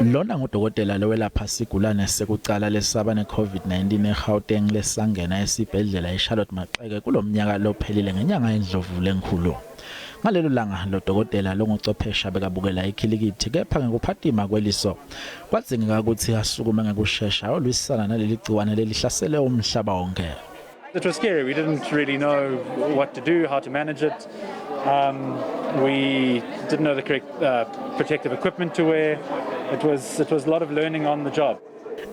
Lona ngudokotela lowelapha isigulane sekucala lesaba ne-COVID-19 eGauteng lesangena esibhedlela iCharlotte Maxeke kulomnyaka lophelile ngenyanga Ndlovu lenkhulu. Ngalelo langa lo dokotela longucophesha bekabukela ikhilikithi kepha ngekuphatima kweliso kwadzingeka ukuthi asukume ngekusheshsha olwisana naleli gciwane lelihlasele umhlaba wonke. It was scary. We didn't really know what to do, how to manage it. We didn't know the correct protective equipment to wear. It was a lot of learning on the job.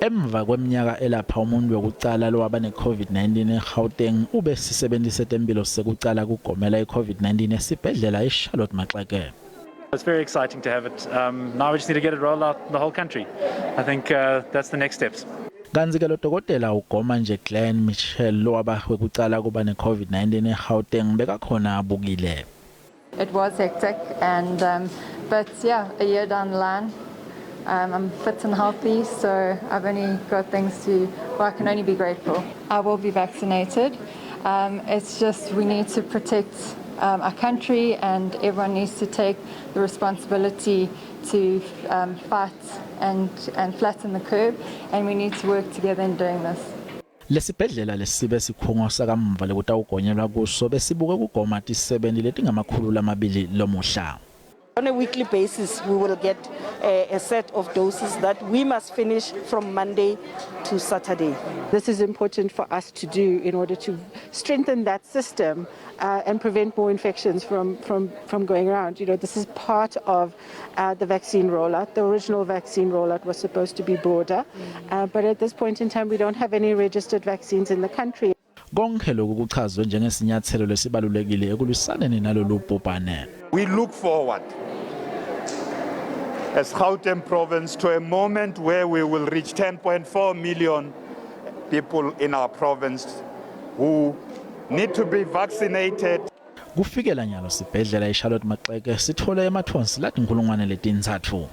Emva kweminyaka elapha umuntfu wekucala lowaba ne-COVID-19 eGauteng ube tisebenti tetemphilo sekucala kugomela i-COVID-19 esibhedlela iCharlotte Maxeke. It's very exciting to have it. Now we just need to get it rolled out the whole country. I think that's the next steps. Kanzi ke lo dokotela ugoma nje Glenn Michelle lowaba wekucala kuba ne-COVID-19 eGauteng bekakhona abukile. It was hectic but yeah, a year down the line. I'm fit and healthy, so I've only got I can only be grateful. I will be vaccinated. It's just we need to protect our country, and everyone needs to take the responsibility to fight and flatten the curve, and we need to work together in doing this. Lesibhedlela lesibe sikhungo sakamva lekutawugonyelwa kuso besibuke kugoma tisebenti letingamakhulu lamabili lomuhla. On a weekly basis, we will get a set of doses that we must finish from Monday to Saturday. This is important for us to do in order to strengthen that system and prevent more infections from going around. You know, this is part of the vaccine rollout. The original vaccine rollout was supposed to be broader, but at this point in time, we don't have any registered vaccines in the country. Konke lokhu kuchazwe njengesinyathelo lesibalulekile ekulwisaneni nalolu bhubhane. We look forward as Gauteng province to a moment where we will reach 10.4 million people in our province who need to be vaccinated. Kufikela nyalo sibhedlela iCharlotte Maxeke sithole emathonsi latinkulungwane letintsatfu.